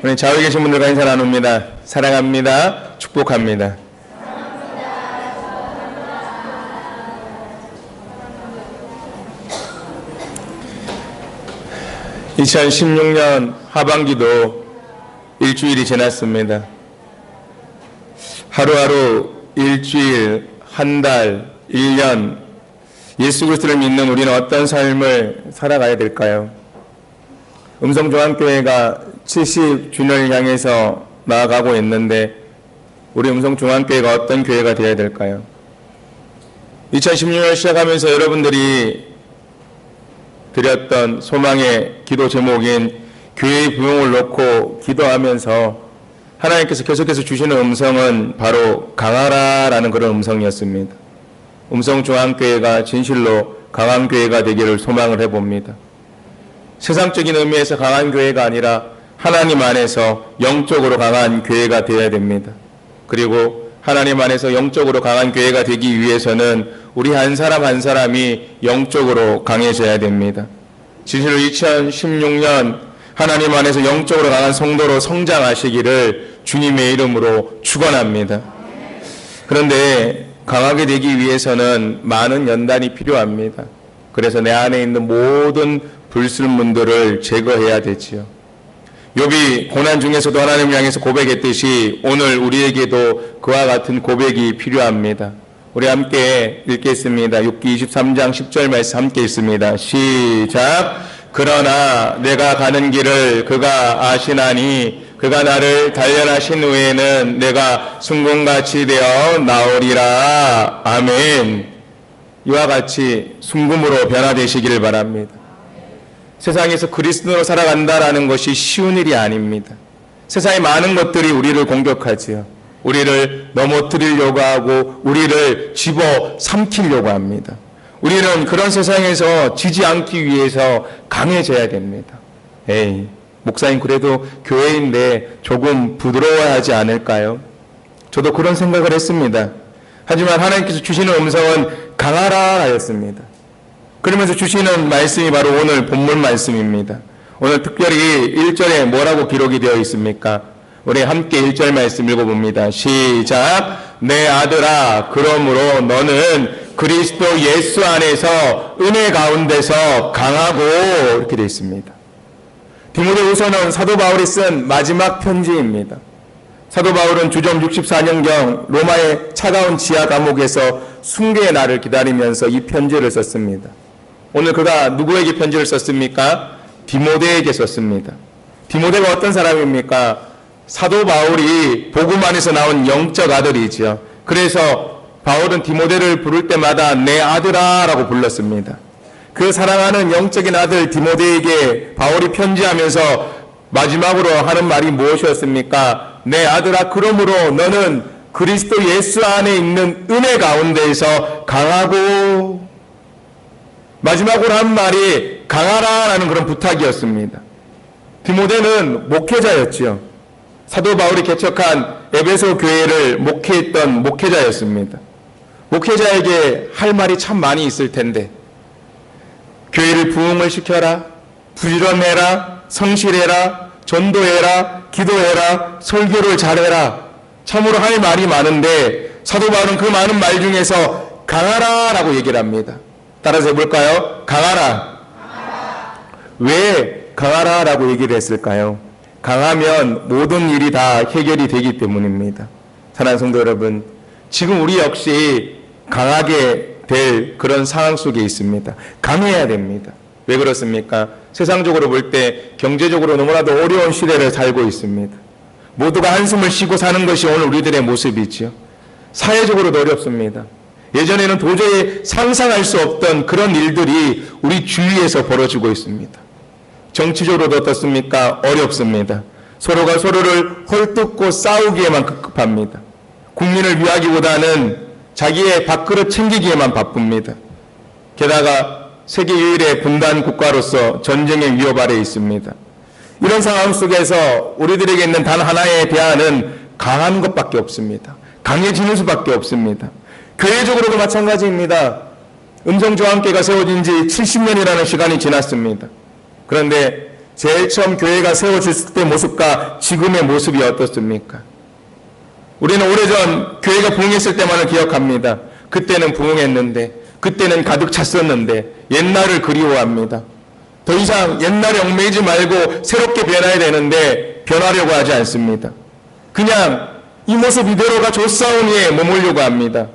우리 좌우에 계신 분들과 인사 나눕니다. 사랑합니다. 축복합니다. 2016년 하반기도 일주일이 지났습니다. 하루하루, 일주일, 한 달, 1년, 예수 그리스도를 믿는 우리는 어떤 삶을 살아가야 될까요? 음성중앙교회가 70주년을 향해서 나아가고 있는데 우리 음성중앙교회가 어떤 교회가 되어야 될까요? 2016년 시작하면서 여러분들이 드렸던 소망의 기도 제목인 교회의 부흥을 놓고 기도하면서 하나님께서 계속해서 주시는 음성은 바로 강하라라는 그런 음성이었습니다. 음성중앙교회가 진실로 강한 교회가 되기를 소망을 해봅니다. 세상적인 의미에서 강한 교회가 아니라 하나님 안에서 영적으로 강한 교회가 되어야 됩니다. 그리고 하나님 안에서 영적으로 강한 교회가 되기 위해서는 우리 한 사람 한 사람이 영적으로 강해져야 됩니다. 진실로 2016년 하나님 안에서 영적으로 강한 성도로 성장하시기를 주님의 이름으로 축원합니다. 그런데 강하게 되기 위해서는 많은 연단이 필요합니다. 그래서 내 안에 있는 모든 불순물들을 제거해야 되지요. 욥이 고난 중에서도 하나님을 향해서 고백했듯이 오늘 우리에게도 그와 같은 고백이 필요합니다. 우리 함께 읽겠습니다. 욥기 23장 10절 말씀 함께 읽습니다. 시작. 그러나 내가 가는 길을 그가 아시나니 그가 나를 단련하신 후에는 내가 순금같이 되어 나오리라. 아멘. 이와 같이 순금으로 변화되시기를 바랍니다. 세상에서 그리스도로 살아간다라는 것이 쉬운 일이 아닙니다. 세상의 많은 것들이 우리를 공격하지요. 우리를 넘어뜨리려고 하고 우리를 집어삼키려고 합니다. 우리는 그런 세상에서 지지 않기 위해서 강해져야 됩니다. 에이, 목사님 그래도 교회인데 조금 부드러워야 하지 않을까요? 저도 그런 생각을 했습니다. 하지만 하나님께서 주시는 음성은 강하라 하였습니다. 그러면서 주시는 말씀이 바로 오늘 본문 말씀입니다. 오늘 특별히 1절에 뭐라고 기록이 되어 있습니까? 우리 함께 1절 말씀 읽어봅니다. 시작. 내 아들아, 그러므로 너는 그리스도 예수 안에서 은혜 가운데서 강하고, 이렇게 되어 있습니다. 디모데후서는 사도 바울이 쓴 마지막 편지입니다. 사도 바울은 주전 64년경 로마의 차가운 지하 감옥에서 순교의 날을 기다리면서 이 편지를 썼습니다. 오늘 그가 누구에게 편지를 썼습니까? 디모데에게 썼습니다. 디모데가 어떤 사람입니까? 사도 바울이 복음 안에서 나온 영적 아들이죠. 그래서 바울은 디모데를 부를 때마다 내 아들아 라고 불렀습니다. 그 사랑하는 영적인 아들 디모데에게 바울이 편지하면서 마지막으로 하는 말이 무엇이었습니까? 내 아들아, 그러므로 너는 그리스도 예수 안에 있는 은혜 가운데에서 강하고, 마지막으로 한 말이 강하라라는 그런 부탁이었습니다. 디모데는 목회자였지요. 사도 바울이 개척한 에베소 교회를 목회했던 목회자였습니다. 목회자에게 할 말이 참 많이 있을 텐데, 교회를 부흥을 시켜라, 부지런해라, 성실해라, 전도해라, 기도해라, 설교를 잘해라. 참으로 할 말이 많은데 사도 바울은 그 많은 말 중에서 강하라라고 얘기를 합니다. 따라서 해볼까요? 강하라. 왜 강하라라고 얘기를 했을까요? 강하면 모든 일이 다 해결이 되기 때문입니다. 사랑하는 성도 여러분, 지금 우리 역시 강하게 될 그런 상황 속에 있습니다. 강해야 됩니다. 왜 그렇습니까? 세상적으로 볼 때 경제적으로 너무나도 어려운 시대를 살고 있습니다. 모두가 한숨을 쉬고 사는 것이 오늘 우리들의 모습이지요. 사회적으로도 어렵습니다. 예전에는 도저히 상상할 수 없던 그런 일들이 우리 주위에서 벌어지고 있습니다. 정치적으로도 어떻습니까? 어렵습니다. 서로가 서로를 헐뜯고 싸우기에만 급급합니다. 국민을 위하기보다는 자기의 밥그릇 챙기기에만 바쁩니다. 게다가 세계 유일의 분단 국가로서 전쟁의 위협 아래에 있습니다. 이런 상황 속에서 우리들에게 있는 단 하나의 대안은 강한 것밖에 없습니다. 강해지는 수밖에 없습니다. 교회적으로도 마찬가지입니다. 음성중앙교회가 세워진 지 70년이라는 시간이 지났습니다. 그런데 제일 처음 교회가 세워졌을 때 모습과 지금의 모습이 어떻습니까? 우리는 오래전 교회가 부흥했을 때만을 기억합니다. 그때는 부흥했는데, 그때는 가득 찼었는데 옛날을 그리워합니다. 더 이상 옛날에 얽매이지 말고 새롭게 변해야 되는데 변하려고 하지 않습니다. 그냥 이 모습 이대로가 좋사오니에 머물려고 합니다.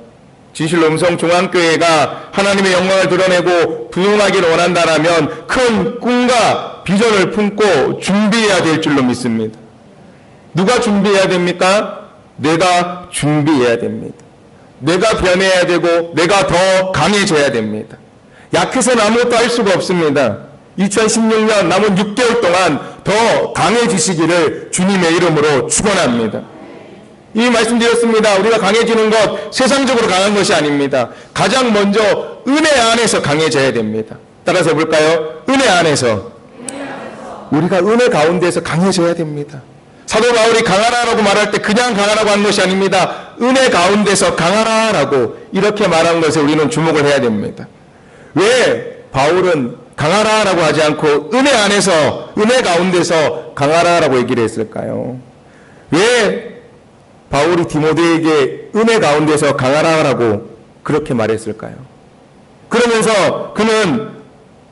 진실로 음성중앙교회가 하나님의 영광을 드러내고 부흥하기를 원한다면 큰 꿈과 비전을 품고 준비해야 될 줄로 믿습니다. 누가 준비해야 됩니까? 내가 준비해야 됩니다. 내가 변해야 되고 내가 더 강해져야 됩니다. 약해서는 아무것도 할 수가 없습니다. 2016년 남은 6개월 동안 더 강해지시기를 주님의 이름으로 축원합니다. 이미 말씀드렸습니다. 우리가 강해지는 것 세상적으로 강한 것이 아닙니다. 가장 먼저 은혜 안에서 강해져야 됩니다. 따라서 볼까요? 은혜 안에서. 우리가 은혜 가운데서 강해져야 됩니다. 사도 바울이 강하라라고 말할 때 그냥 강하라고 하는 것이 아닙니다. 은혜 가운데서 강하라라고 이렇게 말한 것에 우리는 주목을 해야 됩니다. 왜 바울은 강하라라고 하지 않고 은혜 안에서, 은혜 가운데서 강하라라고 얘기를 했을까요? 왜 바울이 디모데에게 은혜 가운데서 강하라라고 그렇게 말했을까요? 그러면서 그는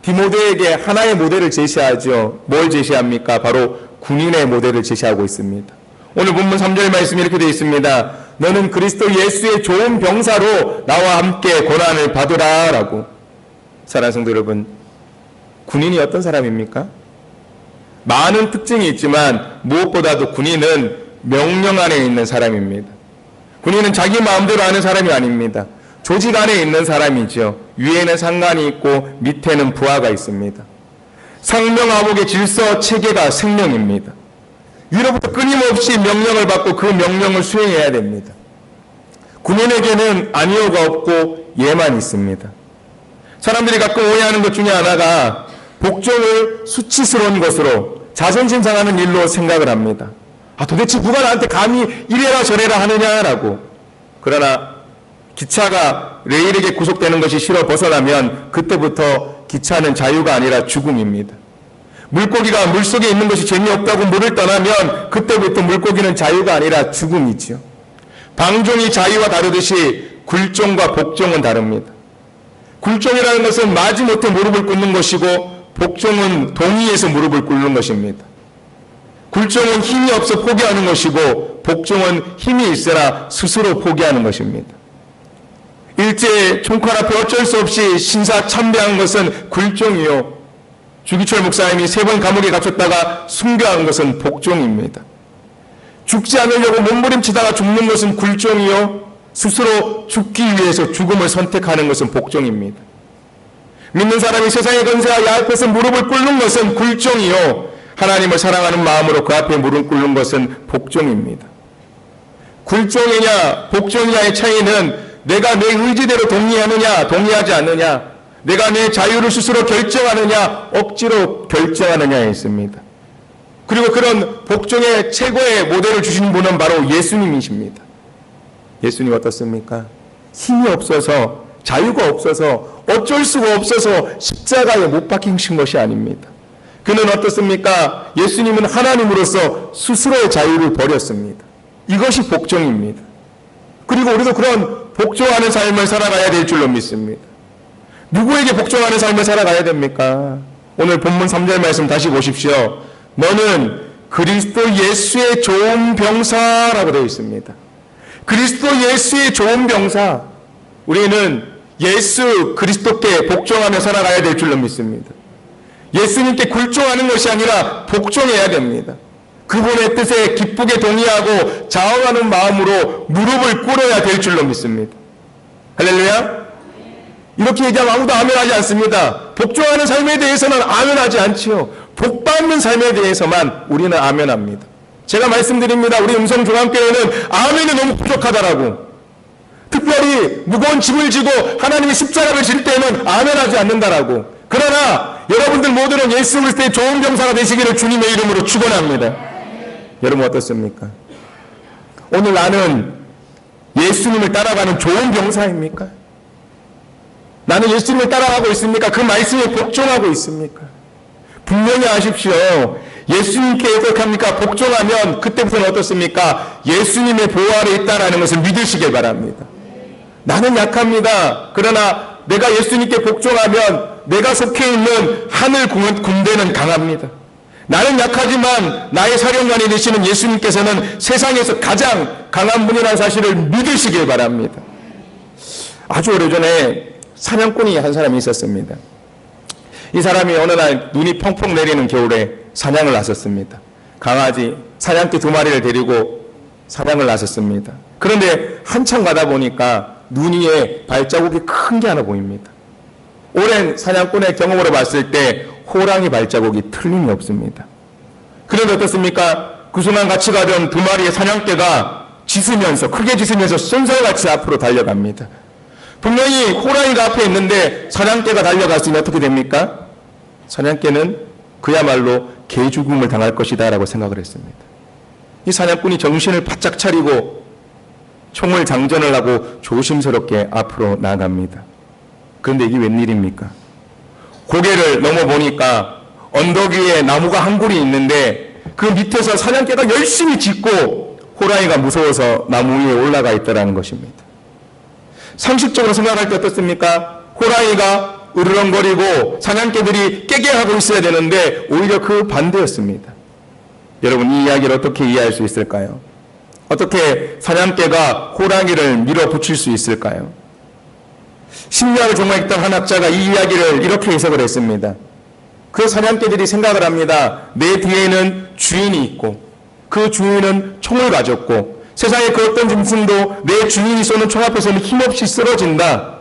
디모데에게 하나의 모델을 제시하죠. 뭘 제시합니까? 바로 군인의 모델을 제시하고 있습니다. 오늘 본문 3절 말씀이 이렇게 되어 있습니다. 너는 그리스도 예수의 좋은 병사로 나와 함께 고난을 받으라 라고. 사랑하는 성도 여러분, 군인이 어떤 사람입니까? 많은 특징이 있지만 무엇보다도 군인은 명령 안에 있는 사람입니다. 군인은 자기 마음대로 하는 사람이 아닙니다. 조직 안에 있는 사람이죠. 위에는 상관이 있고 밑에는 부하가 있습니다. 상명하복의 질서 체계가 생명입니다. 위로부터 끊임없이 명령을 받고 그 명령을 수행해야 됩니다. 군인에게는 아니오가 없고 예만 있습니다. 사람들이 가끔 오해하는 것 중에 하나가 복종을 수치스러운 것으로 자존심 상하는 일로 생각을 합니다. 도대체 누가 나한테 감히 이래라 저래라 하느냐라고. 그러나 기차가 레일에게 구속되는 것이 싫어 벗어나면 그때부터 기차는 자유가 아니라 죽음입니다. 물고기가 물속에 있는 것이 재미없다고 물을 떠나면 그때부터 물고기는 자유가 아니라 죽음이지요. 방종이 자유와 다르듯이 굴종과 복종은 다릅니다. 굴종이라는 것은 마지못해 무릎을 꿇는 것이고 복종은 동의해서 무릎을 꿇는 것입니다. 굴종은 힘이 없어 포기하는 것이고 복종은 힘이 있으나 스스로 포기하는 것입니다. 일제 총칼 앞에 어쩔 수 없이 신사참배한 것은 굴종이요, 주기철 목사님이 3번 감옥에 갇혔다가 순교한 것은 복종입니다. 죽지 않으려고 몸부림치다가 죽는 것은 굴종이요, 스스로 죽기 위해서 죽음을 선택하는 것은 복종입니다. 믿는 사람이 세상의 권세와 야 앞에서 무릎을 꿇는 것은 굴종이요, 하나님을 사랑하는 마음으로 그 앞에 무릎 꿇는 것은 복종입니다. 굴종이냐 복종이냐의 차이는 내가 내 의지대로 동의하느냐 동의하지 않느냐, 내가 내 자유를 스스로 결정하느냐 억지로 결정하느냐에 있습니다. 그리고 그런 복종의 최고의 모델을 주신 분은 바로 예수님이십니다. 예수님 어떻습니까? 힘이 없어서, 자유가 없어서, 어쩔 수가 없어서 십자가에 못 박히신 것이 아닙니다. 그는 어떻습니까? 예수님은 하나님으로서 스스로의 자유를 버렸습니다. 이것이 복종입니다. 그리고 우리도 그런 복종하는 삶을 살아가야 될 줄로 믿습니다. 누구에게 복종하는 삶을 살아가야 됩니까? 오늘 본문 3절 말씀 다시 보십시오. 너는 그리스도 예수의 좋은 병사라고 되어 있습니다. 그리스도 예수의 좋은 병사. 우리는 예수 그리스도께 복종하며 살아가야 될 줄로 믿습니다. 예수님께 굴종하는 것이 아니라 복종해야 됩니다. 그분의 뜻에 기쁘게 동의하고 자원하는 마음으로 무릎을 꿇어야 될 줄로 믿습니다. 할렐루야. 이렇게 얘기하면 아무도 아멘하지 않습니다. 복종하는 삶에 대해서는 아멘하지 않지요. 복받는 삶에 대해서만 우리는 아멘합니다. 제가 말씀드립니다. 우리 음성중앙교회는 아멘이 너무 부족하다라고. 특별히 무거운 짐을 지고 하나님의 십자가를 질 때는 아멘하지 않는다라고. 그러나 여러분들 모두는 예수 그리스도의 좋은 병사가 되시기를 주님의 이름으로 축원합니다. 여러분 어떻습니까? 오늘 나는 예수님을 따라가는 좋은 병사입니까? 나는 예수님을 따라가고 있습니까? 그 말씀에 복종하고 있습니까? 분명히 아십시오. 예수님께 어떻게 합니까? 복종하면 그때부터는 어떻습니까? 예수님의 보호 아래 있다는 것을 믿으시길 바랍니다. 나는 약합니다. 그러나 내가 예수님께 복종하면 내가 속해 있는 하늘 군대는 강합니다. 나는 약하지만 나의 사령관이 되시는 예수님께서는 세상에서 가장 강한 분이라는 사실을 믿으시길 바랍니다. 아주 오래전에 사냥꾼이 한 사람이 있었습니다. 이 사람이 어느 날 눈이 펑펑 내리는 겨울에 사냥을 나섰습니다. 강아지, 사냥개 2마리를 데리고 사냥을 나섰습니다. 그런데 한참 가다 보니까 눈 위에 발자국이 큰 게 하나 보입니다. 오랜 사냥꾼의 경험으로 봤을 때 호랑이 발자국이 틀림이 없습니다. 그런데 어떻습니까? 그 순간 같이 가던 2마리의 사냥개가 크게 짖으면서 쏜살같이 앞으로 달려갑니다. 분명히 호랑이가 앞에 있는데 사냥개가 달려갔으면 어떻게 됩니까? 사냥개는 그야말로 개죽음을 당할 것이다 라고 생각을 했습니다. 이 사냥꾼이 정신을 바짝 차리고 총을 장전을 하고 조심스럽게 앞으로 나아갑니다. 그런데 이게 웬일입니까? 고개를 넘어보니까 언덕 위에 나무가 한 그루 있는데 그 밑에서 사냥개가 열심히 짖고 호랑이가 무서워서 나무 위에 올라가 있다는 것입니다. 상식적으로 생각할 때 어떻습니까? 호랑이가 으르렁거리고 사냥개들이 깨게하고 있어야 되는데 오히려 그 반대였습니다. 여러분, 이 이야기를 어떻게 이해할 수 있을까요? 어떻게 사냥개가 호랑이를 밀어붙일 수 있을까요? 심리학을 전공했던 한 학자가 이 이야기를 이렇게 해석을 했습니다. 그 사냥개들이 생각을 합니다. 내 뒤에는 주인이 있고 그 주인은 총을 가졌고 세상의 그 어떤 짐승도 내 주인이 쏘는 총 앞에서는 힘없이 쓰러진다.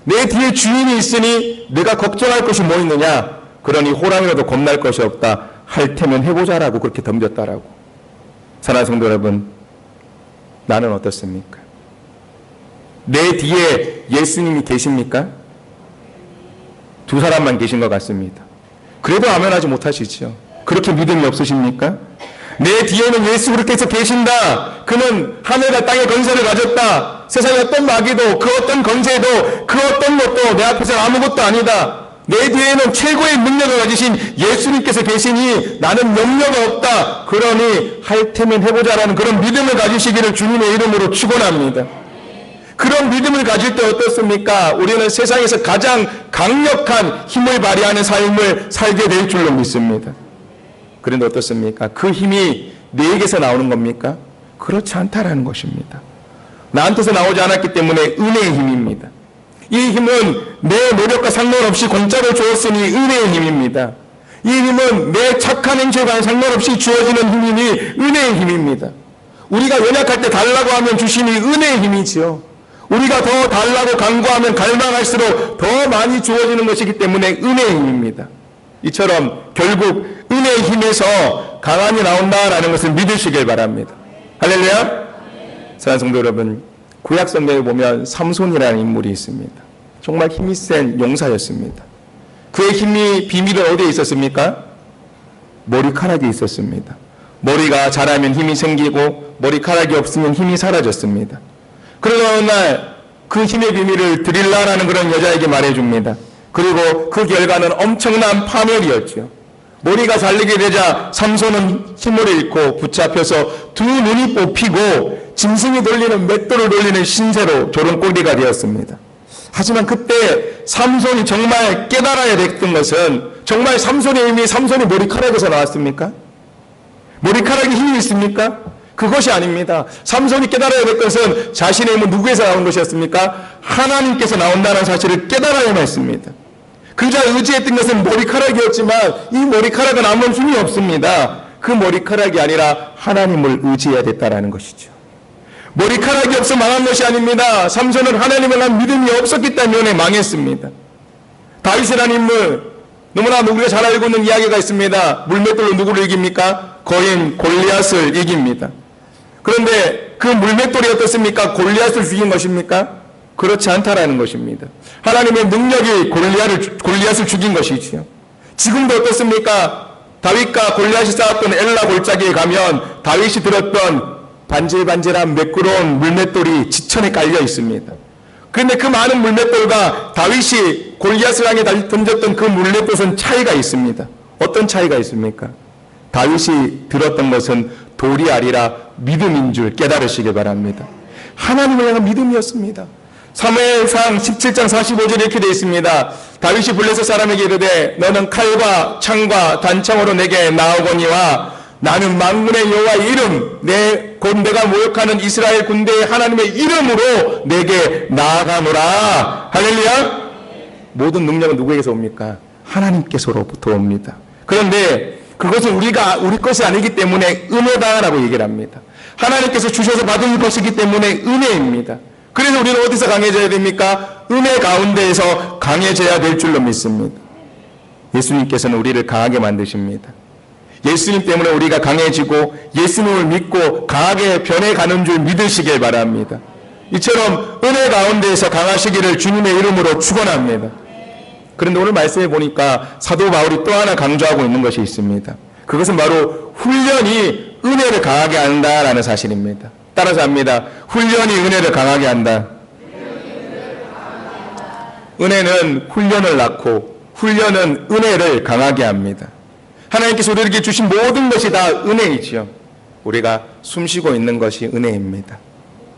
내 뒤에 주인이 있으니 내가 걱정할 것이 뭐 있느냐. 그러니 호랑이라도 겁날 것이 없다. 할 테면 해보자라고 그렇게 덤볐다라고. 사랑하는 성도 여러분, 나는 어떻습니까? 내 뒤에 예수님이 계십니까? 2 사람만 계신 것 같습니다. 그래도 아멘하지 못하시죠. 그렇게 믿음이 없으십니까? 내 뒤에는 예수 그리스도께서 계신다. 그는 하늘과 땅의 권세를 가졌다. 세상의 어떤 마귀도 그 어떤 권세도 그 어떤 것도 내 앞에서는 아무것도 아니다. 내 뒤에는 최고의 능력을 가지신 예수님께서 계시니 나는 염려가 없다. 그러니 할 테면 해보자라는 그런 믿음을 가지시기를 주님의 이름으로 축원합니다. 그런 믿음을 가질 때 어떻습니까? 우리는 세상에서 가장 강력한 힘을 발휘하는 삶을 살게 될 줄로 믿습니다. 그런데 어떻습니까? 그 힘이 내게서 나오는 겁니까? 그렇지 않다라는 것입니다. 나한테서 나오지 않았기 때문에 은혜의 힘입니다. 이 힘은 내 노력과 상관없이 공짜로 주었으니 은혜의 힘입니다. 이 힘은 내 착한 행실과는 상관없이 주어지는 힘이니 은혜의 힘입니다. 우리가 연약할 때 달라고 하면 주시니 은혜의 힘이지요. 우리가 더 달라고 간구하면 갈망할수록 더 많이 주어지는 것이기 때문에 은혜의 힘입니다. 이처럼 결국 은혜의 힘에서 강함이 나온다라는 것을 믿으시길 바랍니다. 할렐루야. 사랑하는 성도 여러분, 구약 성경에 보면 삼손이라는 인물이 있습니다. 정말 힘이 센 용사였습니다. 그의 힘이 비밀은 어디에 있었습니까? 머리카락에 있었습니다. 머리가 자라면 힘이 생기고 머리카락이 없으면 힘이 사라졌습니다. 그러나 어느 날 그 힘의 비밀을 드릴라라는 그런 여자에게 말해줍니다. 그리고 그 결과는 엄청난 파멸이었죠. 머리가 잘리게 되자 삼손은 힘을 잃고 붙잡혀서 2 눈이 뽑히고 짐승이 돌리는 맷돌을 돌리는 신세로 조롱거리가 되었습니다. 하지만 그때 삼손이 정말 깨달아야 됐던 것은 정말 삼손의 힘이 삼손의 머리카락에서 나왔습니까? 머리카락에 힘이 있습니까? 그것이 아닙니다. 삼손이 깨달아야 될 것은 자신의 힘은 누구에서 나온 것이었습니까? 하나님께서 나온다는 사실을 깨달아야만 했습니다. 그자 의지했던 것은 머리카락이었지만 이 머리카락은 아무 힘이 없습니다. 그 머리카락이 아니라 하나님을 의지해야 됐다라는 것이죠. 머리카락이 없어 망한 것이 아닙니다. 삼손은 하나님을 한 믿음이 없었기 때문에 망했습니다. 다윗이라는 인물, 너무나 우리가 잘 알고 있는 이야기가 있습니다. 물맷돌로 누구를 이깁니까? 거인 골리앗을 이깁니다. 그런데 그 물맷돌이 어떻습니까? 골리앗을 죽인 것입니까? 그렇지 않다라는 것입니다. 하나님의 능력이 골리앗을 죽인 것이지요. 지금도 어떻습니까? 다윗과 골리앗이 싸웠던 엘라 골짜기에 가면 다윗이 들었던 반질반질한 매끄러운 물맷돌이 지천에 깔려 있습니다. 그런데 그 많은 물맷돌과 다윗이 골리앗을 향해 던졌던 그 물맷돌은 차이가 있습니다. 어떤 차이가 있습니까? 다윗이 들었던 것은 돌이 아니라 믿음인 줄 깨달으시길 바랍니다. 하나님을 향한 믿음이었습니다. 사무엘상 17장 45절에 이렇게 되어 있습니다. 다윗이 블레셋 사람에게 이르되 너는 칼과 창과 단창으로 내게 나오거니와 나는 만군의 여호와의 이름 곧 내가 모욕하는 이스라엘 군대의 하나님의 이름으로 내게 나아가노라. 할렐루야. 모든 능력은 누구에게서 옵니까? 하나님께서로부터 옵니다. 그런데 그것은 우리 것이 아니기 때문에 은혜다라고 얘기를 합니다. 하나님께서 주셔서 받은 것이기 때문에 은혜입니다. 그래서 우리는 어디서 강해져야 됩니까? 은혜 가운데에서 강해져야 될 줄로 믿습니다. 예수님께서는 우리를 강하게 만드십니다. 예수님 때문에 우리가 강해지고 예수님을 믿고 강하게 변해가는 줄 믿으시길 바랍니다. 이처럼 은혜 가운데에서 강하시기를 주님의 이름으로 축원합니다. 그런데 오늘 말씀해 보니까 사도 바울이 또 하나 강조하고 있는 것이 있습니다. 그것은 바로 훈련이 은혜를 강하게 한다라는 사실입니다. 따라서 합니다. 훈련이 은혜를 강하게 한다. 은혜는 훈련을 낳고 훈련은 은혜를 강하게 합니다. 하나님께서 우리에게 주신 모든 것이 다 은혜이지요. 우리가 숨쉬고 있는 것이 은혜입니다.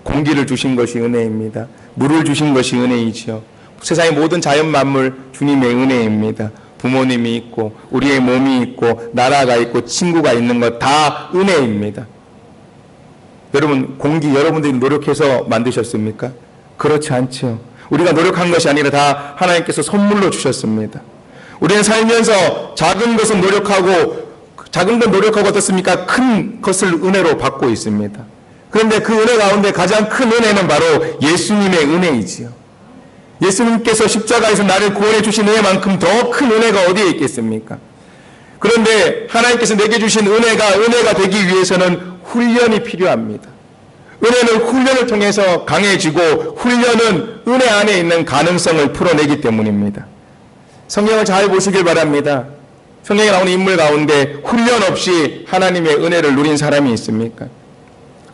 공기를 주신 것이 은혜입니다. 물을 주신 것이 은혜이지요. 세상의 모든 자연 만물 주님의 은혜입니다. 부모님이 있고 우리의 몸이 있고 나라가 있고 친구가 있는 것 다 은혜입니다. 여러분 공기 여러분들이 노력해서 만드셨습니까? 그렇지 않죠. 우리가 노력한 것이 아니라 다 하나님께서 선물로 주셨습니다. 우리는 살면서 작은 것은 노력하고 작은 건 노력하고 어떻습니까? 큰 것을 은혜로 받고 있습니다. 그런데 그 은혜 가운데 가장 큰 은혜는 바로 예수님의 은혜이지요. 예수님께서 십자가에서 나를 구원해 주신 은혜만큼 더 큰 은혜가 어디에 있겠습니까? 그런데 하나님께서 내게 주신 은혜가 되기 위해서는 훈련이 필요합니다. 은혜는 훈련을 통해서 강해지고 훈련은 은혜 안에 있는 가능성을 풀어내기 때문입니다. 성경을 잘 보시길 바랍니다. 성경에 나오는 인물 가운데 훈련 없이 하나님의 은혜를 누린 사람이 있습니까?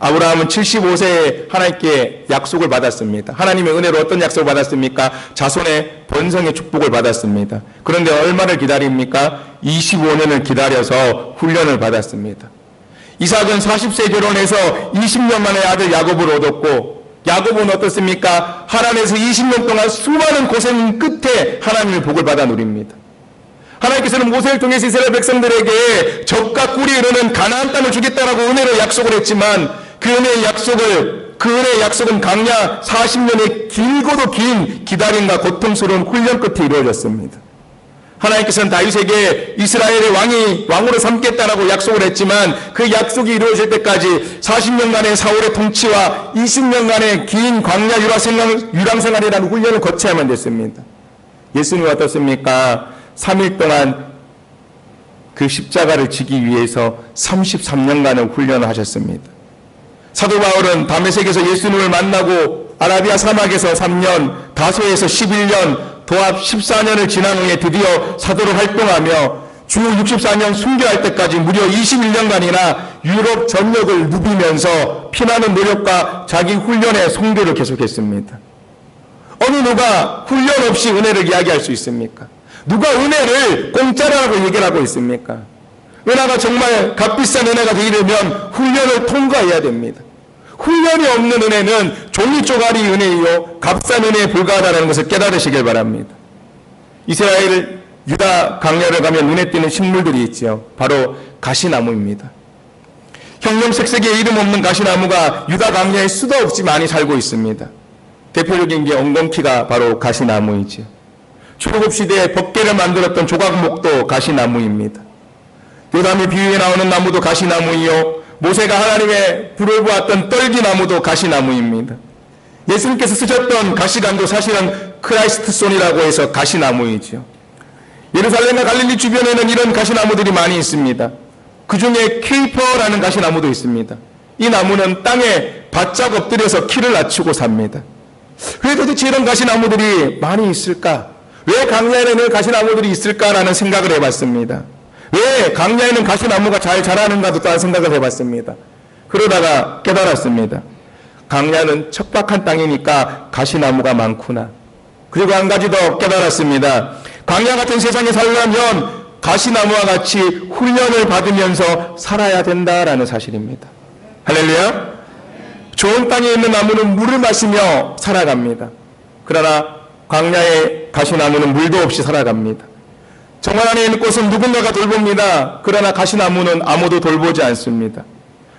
아브라함은 75세에 하나님께 약속을 받았습니다. 하나님의 은혜로 어떤 약속을 받았습니까? 자손의 번성의 축복을 받았습니다. 그런데 얼마를 기다립니까? 25년을 기다려서 훈련을 받았습니다. 이삭은 40세 결혼해서 20년 만에 아들 야곱을 얻었고 야곱은 어떻습니까? 하란에서 20년 동안 수많은 고생 끝에 하나님의 복을 받아 누립니다. 하나님께서는 모세를 통해서 이스라엘 백성들에게 적과 꿀이 흐르는 가나안 땅을 주겠다라고 은혜로 약속을 했지만 그 은혜의 약속은 강야 40년의 길고도 긴 기다림과 고통스러운 훈련 끝에 이루어졌습니다. 하나님께서는 다윗에게 이스라엘의 왕으로 삼겠다라고 약속을 했지만 그 약속이 이루어질 때까지 40년간의 사울의 통치와 20년간의 긴 광야 유랑생활이라는 훈련을 거쳐야만 됐습니다. 예수님은 어떻습니까? 3일 동안 그 십자가를 지기 위해서 33년간의 훈련을 하셨습니다. 사도 바울은 다메섹에서 예수님을 만나고 아라비아 사막에서 3년, 다소에서 11년, 도합 14년을 지난 후에 드디어 사도로 활동하며 주 64년 순교할 때까지 무려 21년간이나 유럽 전역을 누비면서 피나는 노력과 자기 훈련의 성교를 계속했습니다. 어느 누가 훈련 없이 은혜를 이야기할 수 있습니까? 누가 은혜를 공짜라고 얘기를 하고 있습니까? 은혜가 정말 값비싼 은혜가 되려면 훈련을 통과해야 됩니다. 훈련이 없는 은혜는 종이 쪼가리 은혜이요 값싼 은혜에 불과하다는 것을 깨달으시길 바랍니다. 이스라엘 유다 강야를 가면 눈에 띄는 식물들이 있죠. 바로 가시나무입니다. 형형색색의 이름 없는 가시나무가 유다 강야에 수도 없이 많이 살고 있습니다. 대표적인 게 엉겅퀴가 바로 가시나무이죠. 출애굽 시대에 법궤를 만들었던 조각목도 가시나무입니다. 요담의 비유에 나오는 나무도 가시나무이요 모세가 하나님의 불을 보았던 떨기나무도 가시나무입니다. 예수님께서 쓰셨던 가시관도 사실은 크라이스트손이라고 해서 가시나무이죠. 예루살렘과 갈릴리 주변에는 이런 가시나무들이 많이 있습니다. 그 중에 케이퍼라는 가시나무도 있습니다. 이 나무는 땅에 바짝 엎드려서 키를 낮추고 삽니다. 왜 도대체 이런 가시나무들이 많이 있을까? 왜 강야에는 가시나무들이 있을까라는 생각을 해봤습니다. 왜 강야에는 가시나무가 잘 자라는가도 또한 생각을 해봤습니다. 그러다가 깨달았습니다. 강야는 척박한 땅이니까 가시나무가 많구나. 그리고 한 가지 더 깨달았습니다. 강야 같은 세상에 살려면 가시나무와 같이 훈련을 받으면서 살아야 된다라는 사실입니다. 할렐루야. 좋은 땅에 있는 나무는 물을 마시며 살아갑니다. 그러나 광야의 가시나무는 물도 없이 살아갑니다. 정원 안에 있는 꽃은 누군가가 돌봅니다. 그러나 가시나무는 아무도 돌보지 않습니다.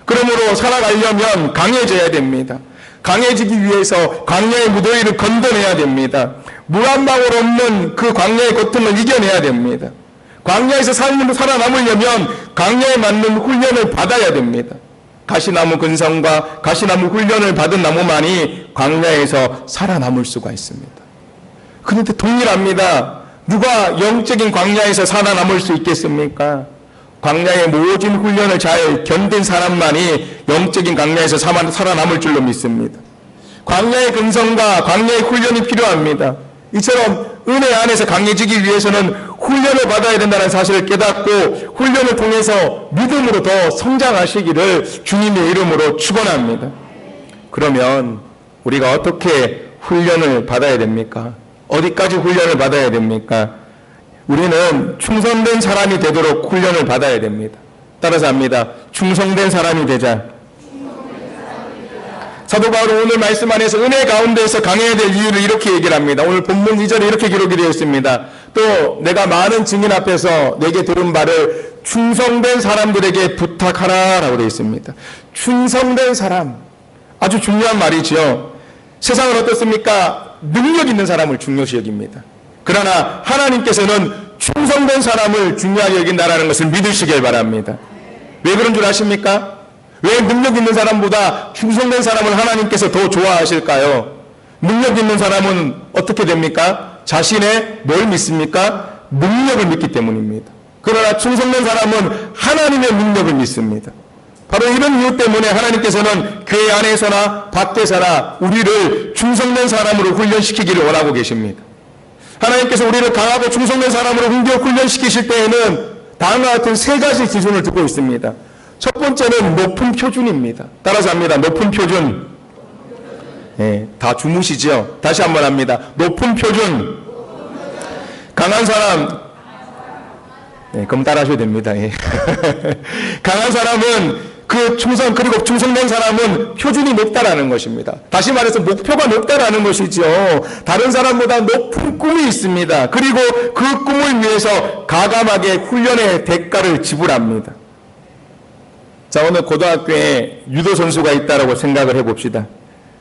그러므로 살아가려면 강해져야 됩니다. 강해지기 위해서 광야의 무더위를 건져내야 됩니다. 물 한 방울 없는 그 광야의 고통을 이겨내야 됩니다. 광야에서 살아남으려면 광야에 맞는 훈련을 받아야 됩니다. 가시나무 근성과 가시나무 훈련을 받은 나무만이 광야에서 살아남을 수가 있습니다. 그런데 동일합니다. 누가 영적인 광야에서 살아남을 수 있겠습니까? 광야의 모든 훈련을 잘 견딘 사람만이 영적인 광야에서 살아남을 줄로 믿습니다. 광야의 근성과 광야의 훈련이 필요합니다. 이처럼 은혜 안에서 강해지기 위해서는 훈련을 받아야 된다는 사실을 깨닫고 훈련을 통해서 믿음으로 더 성장하시기를 주님의 이름으로 축원합니다. 그러면 우리가 어떻게 훈련을 받아야 됩니까? 어디까지 훈련을 받아야 됩니까? 우리는 충성된 사람이 되도록 훈련을 받아야 됩니다. 따라서 합니다. 충성된 사람이 되자. 사도 바울은 오늘 말씀 안에서 은혜 가운데에서 강해야 될 이유를 이렇게 얘기를 합니다. 오늘 본문 2절에 이렇게 기록이 되어 있습니다. 또 내가 많은 증인 앞에서 내게 들은 바를 충성된 사람들에게 부탁하라 라고 되어 있습니다. 충성된 사람, 아주 중요한 말이죠. 세상은 어떻습니까? 능력 있는 사람을 중요시 여깁니다. 그러나 하나님께서는 충성된 사람을 중요하게 여긴다는 것을 믿으시길 바랍니다. 왜 그런 줄 아십니까? 왜 능력 있는 사람보다 충성된 사람을 하나님께서 더 좋아하실까요? 능력 있는 사람은 어떻게 됩니까? 자신의 뭘 믿습니까? 능력을 믿기 때문입니다. 그러나 충성된 사람은 하나님의 능력을 믿습니다. 바로 이런 이유 때문에 하나님께서는 교회 안에서나 밖에서나 우리를 충성된 사람으로 훈련시키기를 원하고 계십니다. 하나님께서 우리를 강하고 충성된 사람으로 훈련시키실 때에는 다음과 같은 세 가지 기준을 두고 있습니다. 첫 번째는 높은 표준입니다. 따라서 합니다. 높은 표준. 다 주무시죠? 다시 한번 합니다. 높은 표준. 강한 사람. 그럼 따라 하셔야 됩니다. 강한 사람은 그리고 충성된 사람은 표준이 높다라는 것입니다. 다시 말해서 목표가 높다라는 것이죠. 다른 사람보다 높은 꿈이 있습니다. 그리고 그 꿈을 위해서 가감하게 훈련의 대가를 지불합니다. 자, 오늘 고등학교에 유도 선수가 있다라고 생각을 해봅시다.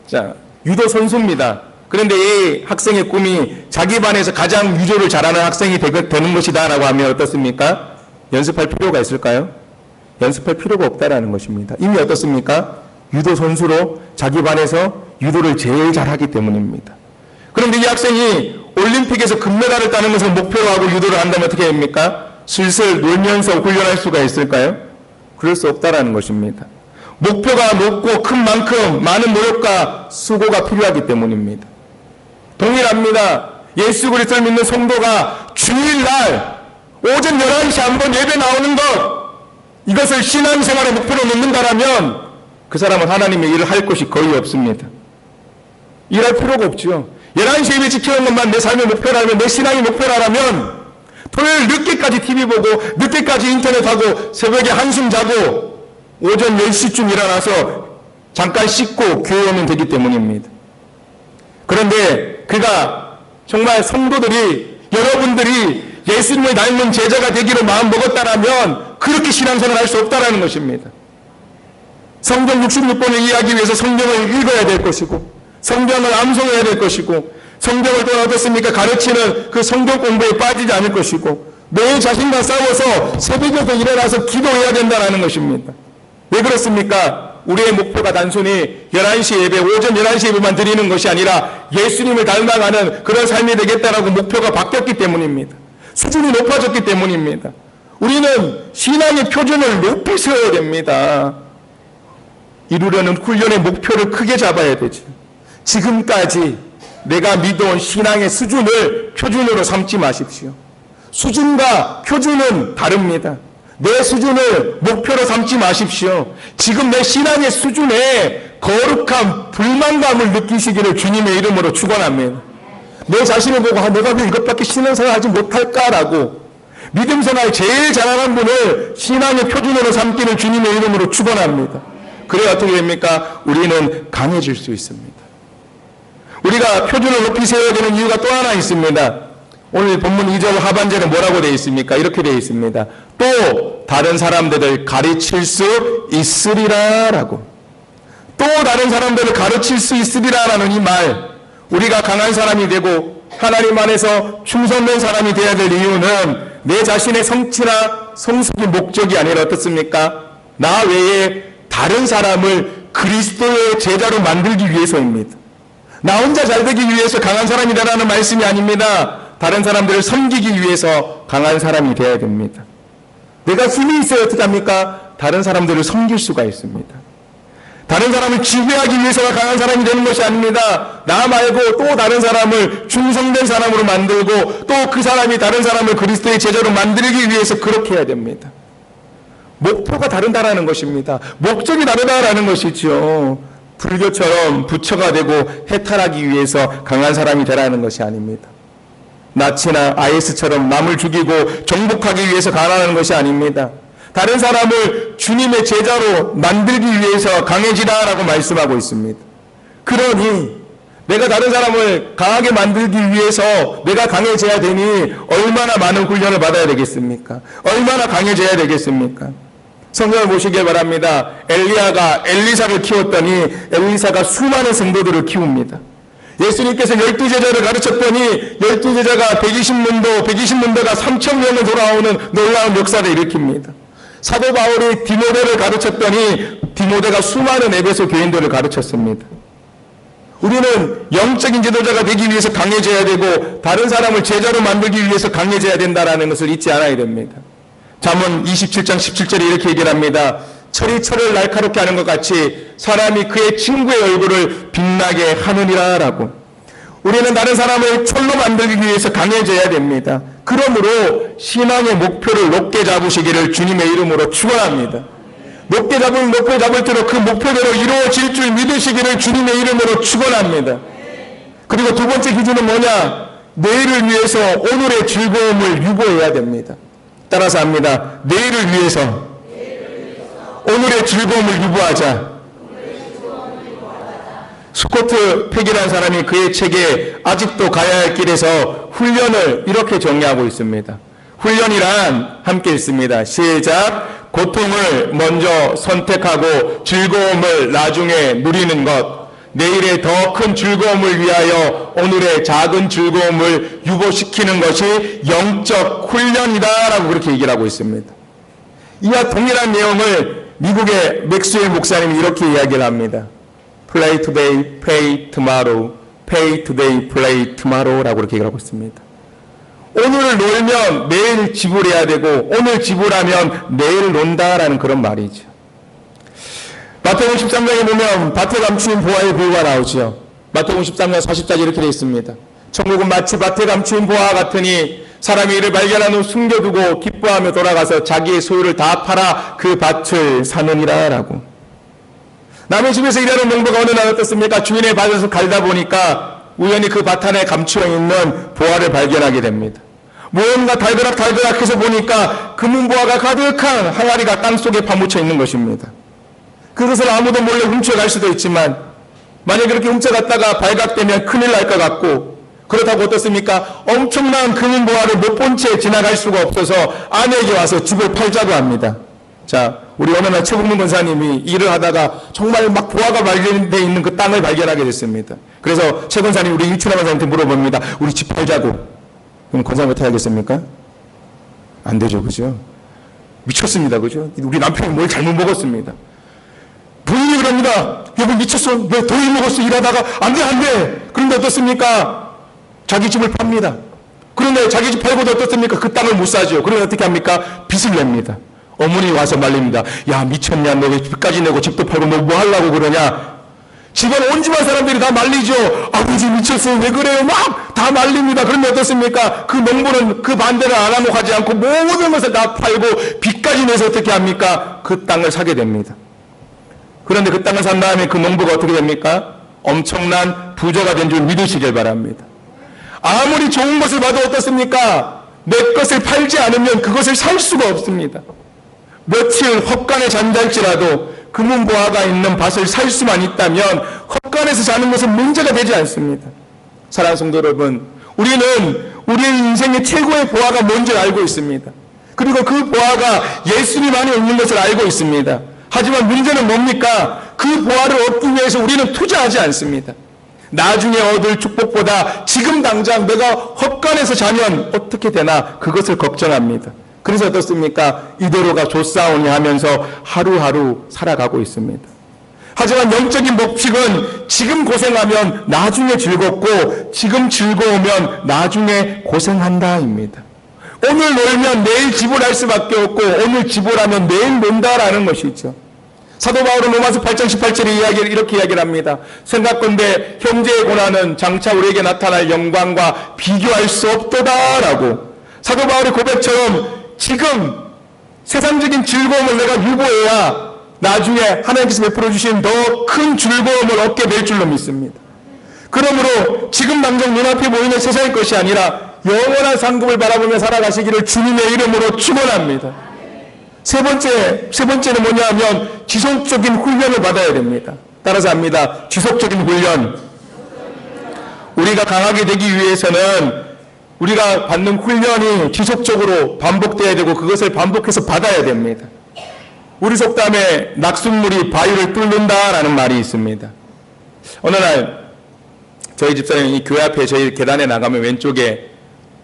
자, 유도 선수입니다. 그런데 이 학생의 꿈이 자기 반에서 가장 유도를 잘하는 학생이 되는 것이다라고 하면 어떻습니까? 연습할 필요가 있을까요? 연습할 필요가 없다라는 것입니다. 이미 어떻습니까? 유도 선수로 자기 반에서 유도를 제일 잘하기 때문입니다. 그런데 이 학생이 올림픽에서 금메달을 따는 것을 목표로 하고 유도를 한다면 어떻게 됩니까? 슬슬 놀면서 훈련할 수가 있을까요? 그럴 수 없다라는 것입니다. 목표가 높고 큰 만큼 많은 노력과 수고가 필요하기 때문입니다. 동일합니다. 예수 그리스도를 믿는 성도가 주일날 오전 11시 한번 예배 나오는 것, 이것을 신앙생활의 목표로 놓는다라면 그 사람은 하나님의 일을 할 것이 거의 없습니다. 일할 필요가 없죠. 11시 예배 지키는 것만 내 삶의 목표라면, 내 신앙의 목표라면 토요일 늦게까지 TV 보고 늦게까지 인터넷 하고 새벽에 한숨 자고 오전 10시쯤 일어나서 잠깐 씻고 교회 오면 되기 때문입니다. 그런데 그가 정말 성도들이, 여러분들이 예수님을 닮은 제자가 되기로 마음 먹었다라면 그렇게 신앙생활을 할 수 없다라는 것입니다. 성경 66번을 이해하기 위해서 성경을 읽어야 될 것이고, 성경을 암송해야 될 것이고, 성경을 또 어떻습니까? 가르치는 그 성경 공부에 빠지지 않을 것이고, 내 자신과 싸워서 새벽에도 일어나서 기도해야 된다는 것입니다. 왜 그렇습니까? 우리의 목표가 단순히 11시 예배, 오전 11시 예배만 드리는 것이 아니라 예수님을 닮아가는 그런 삶이 되겠다라고 목표가 바뀌었기 때문입니다. 수준이 높아졌기 때문입니다. 우리는 신앙의 표준을 높이 세워야 됩니다. 이루려는 훈련의 목표를 크게 잡아야 되죠. 지금까지 내가 믿어온 신앙의 수준을 표준으로 삼지 마십시오. 수준과 표준은 다릅니다. 내 수준을 목표로 삼지 마십시오. 지금 내 신앙의 수준에 거룩한 불만감을 느끼시기를 주님의 이름으로 축원합니다. 내 자신을 보고 내가 왜 이것밖에 신앙생활 하지 못할까라고, 믿음 생활 제일 잘하는 분을 신앙의 표준으로 삼기를 주님의 이름으로 축원합니다. 그래야 어떻게 됩니까? 우리는 강해질 수 있습니다. 우리가 표준을 높이 세워야 되는 이유가 또 하나 있습니다. 오늘 본문 2절 하반절에 뭐라고 되어 있습니까? 이렇게 되어 있습니다. 또 다른 사람들을 가르칠 수 있으리라 라고. 또 다른 사람들을 가르칠 수 있으리라 라는 이 말, 우리가 강한 사람이 되고 하나님 안에서 충성된 사람이 되어야 될 이유는 내 자신의 성취나 성숙이 목적이 아니라 어떻습니까? 나 외에 다른 사람을 그리스도의 제자로 만들기 위해서입니다. 나 혼자 잘 되기 위해서 강한 사람이 되라는 말씀이 아닙니다. 다른 사람들을 섬기기 위해서 강한 사람이 되어야 됩니다. 내가 힘이 있어야 어떻게 합니까? 다른 사람들을 섬길 수가 있습니다. 다른 사람을 지배하기 위해서가 강한 사람이 되는 것이 아닙니다. 나 말고 또 다른 사람을 충성된 사람으로 만들고 또 그 사람이 다른 사람을 그리스도의 제자로 만들기 위해서 그렇게 해야 됩니다. 목표가 다르다라는 것입니다. 목적이 다르다라는 것이죠. 불교처럼 부처가 되고 해탈하기 위해서 강한 사람이 되라는 것이 아닙니다. 나치나 IS처럼 남을 죽이고 정복하기 위해서 강하는 것이 아닙니다. 다른 사람을 주님의 제자로 만들기 위해서 강해지라라고 말씀하고 있습니다. 그러니 내가 다른 사람을 강하게 만들기 위해서 내가 강해져야 되니 얼마나 많은 훈련을 받아야 되겠습니까? 얼마나 강해져야 되겠습니까? 성경을 보시길 바랍니다. 엘리야가 엘리사를 키웠더니 엘리사가 수많은 성도들을 키웁니다. 예수님께서 12제자를 가르쳤더니 12제자가 120문도가 3,000명을 돌아오는 놀라운 역사를 일으킵니다. 사도 바울이 디모데를 가르쳤더니 디모데가 수많은 에베소 교인들을 가르쳤습니다. 우리는 영적인 지도자가 되기 위해서 강해져야 되고 다른 사람을 제자로 만들기 위해서 강해져야 된다는 것을 잊지 않아야 됩니다. 잠언 27장 17절에 이렇게 얘기를 합니다. 철이 철을 날카롭게 하는 것 같이 사람이 그의 친구의 얼굴을 빛나게 하느니라 라고. 우리는 다른 사람을 철로 만들기 위해서 강해져야 됩니다. 그러므로 신앙의 목표를 높게 잡으시기를 주님의 이름으로 축원합니다. 높게 잡을수록 그 목표대로 이루어질 줄 믿으시기를 주님의 이름으로 축원합니다. 그리고 두 번째 기준은 뭐냐? 내일을 위해서 오늘의 즐거움을 유보해야 됩니다. 따라서 합니다. 내일을 위해서 오늘의 즐거움을 유보하자. 스코트 팩이라는 사람이 그의 책에 아직도 가야 할 길에서 훈련을 이렇게 정리하고 있습니다. 훈련이란 함께 읽습니다. 시작. 고통을 먼저 선택하고 즐거움을 나중에 누리는 것. 내일의 더 큰 즐거움을 위하여 오늘의 작은 즐거움을 유보시키는 것이 영적 훈련이다라고 그렇게 얘기를 하고 있습니다. 이와 동일한 내용을 미국의 맥스웰 목사님이 이렇게 이야기를 합니다. Play today, pay tomorrow. Pay today, play tomorrow라고 그렇게 얘기를 하고 있습니다. 오늘 놀면 내일 지불해야 되고 오늘 지불하면 내일 논다라는 그런 말이죠. 마태복음 13장에 보면 밭에 감추인 보화의 비유가 나오죠. 마태복음 13장 40절에 이렇게 되어 있습니다. 천국은 마치 밭에 감추인 보화 같으니 사람이 이를 발견한 후 숨겨두고 기뻐하며 돌아가서 자기의 소유를 다 팔아 그 밭을 사느니라 라고. 남의 집에서 일하는 농부가 어느 날 어떻습니까? 주인의 밭에서 갈다 보니까 우연히 그 밭 안에 감추어 있는 보화를 발견하게 됩니다. 무언가 달그락해서 보니까 금은보화가 가득한 항아리가 땅속에 파묻혀 있는 것입니다. 그것을 아무도 몰래 훔쳐갈 수도 있지만 만약에 그렇게 훔쳐갔다가 발각되면 큰일 날 것 같고 그렇다고 어떻습니까? 엄청난 금은보화를 못 본 채 지나갈 수가 없어서 아내에게 와서 집을 팔자고 합니다. 자, 우리 어느 날 최국문 권사님이 일을 하다가 정말 막 보화가 발견되어 있는 그 땅을 발견하게 됐습니다. 그래서 최 권사님이 우리 유춘하 권사님한테 물어봅니다. 우리 집 팔자고. 그럼 권사님 어떻게 하겠습니까? 안 되죠, 그죠? 미쳤습니다, 그죠? 우리 남편이 뭘 잘못 먹었습니다. 본인이 그럽니다. 여보 미쳤어. 왜 더위 먹었어? 일하다가 안 돼. 그런데 어떻습니까? 자기 집을 팝니다. 그런데 자기 집 팔고도 어떻습니까? 그 땅을 못 사죠. 그러면 어떻게 합니까? 빚을 냅니다. 어머니 와서 말립니다. 야 미쳤냐? 너 왜 빚까지 내고 집도 팔고 너 뭐 하려고 그러냐? 집안 온 집안 사람들이 다 말리죠. 아버지 미쳤어요. 왜 그래요? 막 다 말립니다. 그런데 어떻습니까? 그 농부는 그 반대를 안 하고 하지 않고 모든 것을 다 팔고 빚까지 내서 어떻게 합니까? 그 땅을 사게 됩니다. 그런데 그 땅을 산 다음에 그 농부가 어떻게 됩니까? 엄청난 부자가 된 줄 믿으시길 바랍니다. 아무리 좋은 것을 봐도 어떻습니까? 내 것을 팔지 않으면 그것을 살 수가 없습니다. 며칠 헛간에 잠잘지라도 금은보화가 있는 밭을 살 수만 있다면 헛간에서 자는 것은 문제가 되지 않습니다. 사랑하는 성도 여러분, 우리는 우리의 인생의 최고의 보화가 뭔지 알고 있습니다. 그리고 그 보화가 예수님 안에 있는 것을 알고 있습니다. 하지만 문제는 뭡니까? 그 보화를 얻기 위해서 우리는 투자하지 않습니다. 나중에 얻을 축복보다 지금 당장 내가 헛간에서 자면 어떻게 되나 그것을 걱정합니다. 그래서 어떻습니까? 이대로가 좋사오니 하면서 하루하루 살아가고 있습니다. 하지만 영적인 법칙은 지금 고생하면 나중에 즐겁고 지금 즐거우면 나중에 고생한다입니다. 오늘 놀면 내일 지불할 수밖에 없고 오늘 지불하면 내일 논다라는 것이죠. 사도 바울은 로마서 8장 18절에 이렇게 이야기를 합니다. 생각건대 형제의 고난은 장차 우리에게 나타날 영광과 비교할 수 없도다라고. 사도 바울의 고백처럼 지금 세상적인 즐거움을 내가 유보해야 나중에 하나님께서 베풀어 주신 더 큰 즐거움을 얻게 될 줄로 믿습니다. 그러므로 지금 당장 눈앞에 보이는 세상의 것이 아니라 영원한 상급을 바라보며 살아가시기를 주님의 이름으로 축원합니다. 세 번째는 뭐냐 하면 지속적인 훈련을 받아야 됩니다. 따라서 합니다. 지속적인 훈련. 우리가 강하게 되기 위해서는 우리가 받는 훈련이 지속적으로 반복돼야 되고 그것을 반복해서 받아야 됩니다. 우리 속담에 낙숫물이 바위를 뚫는다라는 말이 있습니다. 어느 날 저희 집사람이 교회 앞에 저희 계단에 나가면 왼쪽에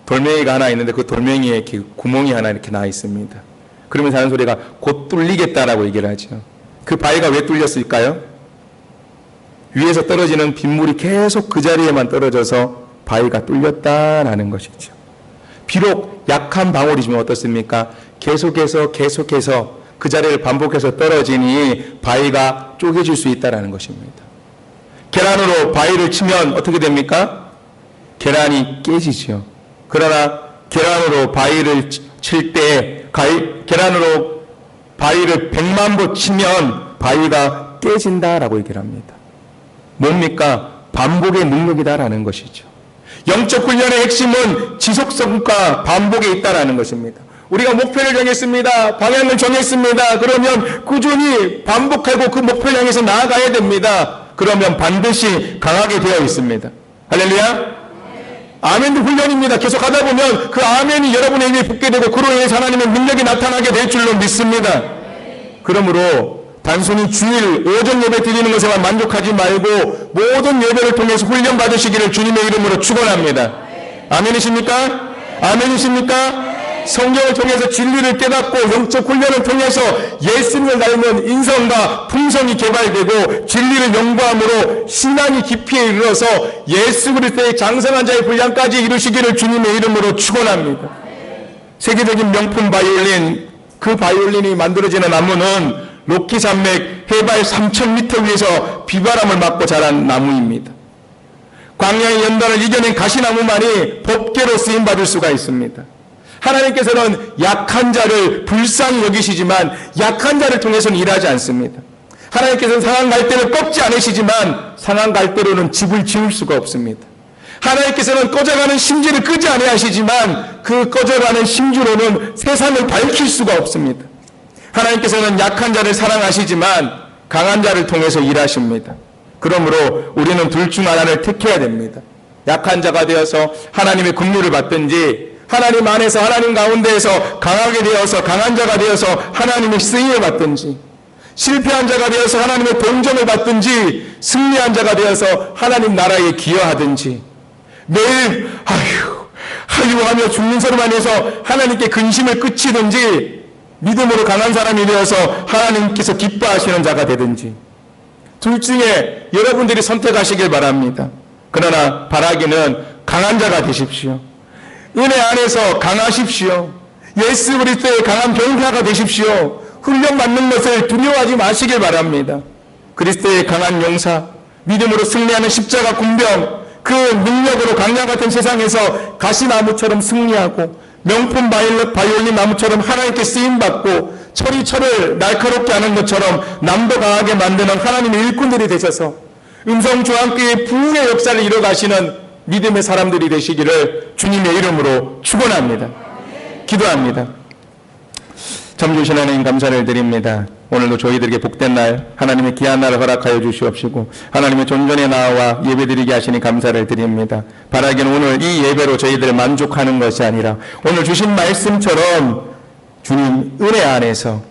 돌멩이가 하나 있는데 그 돌멩이에 이렇게 구멍이 하나 이렇게 나 있습니다. 그러면서 하는 소리가 곧 뚫리겠다라고 얘기를 하죠. 그 바위가 왜 뚫렸을까요? 위에서 떨어지는 빗물이 계속 그 자리에만 떨어져서 바위가 뚫렸다라는 것이죠. 비록 약한 방울이지만 어떻습니까? 계속해서 그 자리를 반복해서 떨어지니 바위가 쪼개질 수 있다는 것입니다. 계란으로 바위를 치면 어떻게 됩니까? 계란이 깨지죠. 그러나 계란으로 바위를 칠 때 계란으로 바위를 100만 번 치면 바위가 깨진다라고 얘기를 합니다. 뭡니까? 반복의 능력이다라는 것이죠. 영적 훈련의 핵심은 지속성과 반복에 있다라는 것입니다. 우리가 목표를 정했습니다. 방향을 정했습니다. 그러면 꾸준히 반복하고 그 목표를 향해서 나아가야 됩니다. 그러면 반드시 강하게 되어 있습니다. 할렐루야. 아멘도 훈련입니다. 계속 하다 보면 그 아멘이 여러분에게 붙게 되고 그로 인해서 하나님의 능력이 나타나게 될 줄로 믿습니다. 그러므로 단순히 주일 오전 예배 드리는 것에만 만족하지 말고 모든 예배를 통해서 훈련 받으시기를 주님의 이름으로 축원합니다. 아멘이십니까? 아멘이십니까? 성경을 통해서 진리를 깨닫고 영적 훈련을 통해서 예수님을 닮은 인성과 품성이 개발되고 진리를 연구함으로 신앙이 깊이에 이르러서 예수 그리스도의 장성한 자의 분량까지 이루시기를 주님의 이름으로 축원합니다. 세계적인 명품 바이올린, 그 바이올린이 만들어지는 나무는 로키 산맥 해발 3,000m 위에서 비바람을 맞고 자란 나무입니다. 광야의 연단을 이겨낸 가시나무만이 법궤로 쓰임받을 수가 있습니다. 하나님께서는 약한 자를 불쌍히 여기시지만 약한 자를 통해서는 일하지 않습니다. 하나님께서는 상한 갈대를 꺾지 않으시지만 상한 갈대로는 집을 지을 수가 없습니다. 하나님께서는 꺼져가는 심지를 끄지 아니하시지만 그 꺼져가는 심지로는 세상을 밝힐 수가 없습니다. 하나님께서는 약한 자를 사랑하시지만 강한 자를 통해서 일하십니다. 그러므로 우리는 둘 중 하나를 택해야 됩니다. 약한 자가 되어서 하나님의 긍휼을 받든지 하나님 안에서 하나님 가운데에서 강하게 되어서 강한 자가 되어서 하나님의 쓰임을 받든지 실패한 자가 되어서 하나님의 동정을 받든지 승리한 자가 되어서 하나님 나라에 기여하든지 매일 아유 하며 죽는 소리만 해서 하나님께 근심을 끝이든지 믿음으로 강한 사람이 되어서 하나님께서 기뻐하시는 자가 되든지 둘 중에 여러분들이 선택하시길 바랍니다. 그러나 바라기는 강한 자가 되십시오. 은혜 안에서 강하십시오. 예수 그리스도의 강한 병사가 되십시오. 훈련받는 것을 두려워하지 마시길 바랍니다. 그리스도의 강한 용사, 믿음으로 승리하는 십자가 군병, 그 능력으로 강약 같은 세상에서 가시나무처럼 승리하고 명품 바이올린 나무처럼 하나님께 쓰임받고 철이 날카롭게 하는 것처럼 남도 강하게 만드는 하나님의 일꾼들이 되셔서 음성조항교의 부흥의 역사를 이뤄가시는 믿음의 사람들이 되시기를 주님의 이름으로 축원합니다. 기도합니다. 참 주신 하나님 감사를 드립니다. 오늘도 저희들에게 복된 날, 하나님의 귀한 날을 허락하여 주시옵시고 하나님의 존전에 나와 예배드리게 하시니 감사를 드립니다. 바라기는 오늘 이 예배로 저희들을 만족하는 것이 아니라 오늘 주신 말씀처럼 주님 은혜 안에서,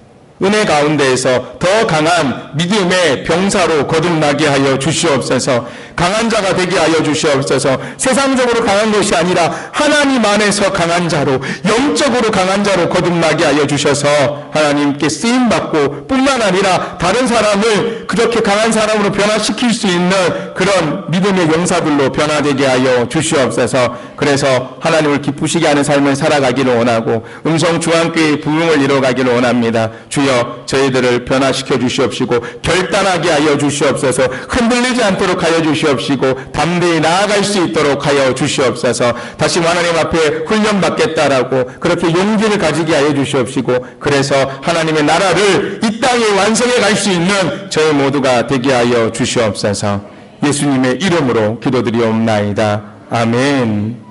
은혜 가운데에서 더 강한 믿음의 병사로 거듭나게 하여 주시옵소서. 강한 자가 되게 하여 주시옵소서. 세상적으로 강한 것이 아니라 하나님 안에서 강한 자로, 영적으로 강한 자로 거듭나게 하여 주셔서 하나님께 쓰임받고 뿐만 아니라 다른 사람을 그렇게 강한 사람으로 변화시킬 수 있는 그런 믿음의 용사들로 변화되게 하여 주시옵소서. 그래서 하나님을 기쁘시게 하는 삶을 살아가기를 원하고 음성 중앙교회의 부흥을 이뤄가기를 원합니다. 주여, 저희들을 변화시켜 주시옵시고 결단하게 하여 주시옵소서. 흔들리지 않도록 하여 주시옵시고 담대히 나아갈 수 있도록 하여 주시옵소서. 다시 하나님 앞에 훈련받겠다라고 그렇게 용기를 가지게 하여 주시옵시고 그래서 하나님의 나라를 이 땅에 완성해 갈 수 있는 저희 모두가 되게 하여 주시옵소서. 예수님의 이름으로 기도드리옵나이다. 아멘.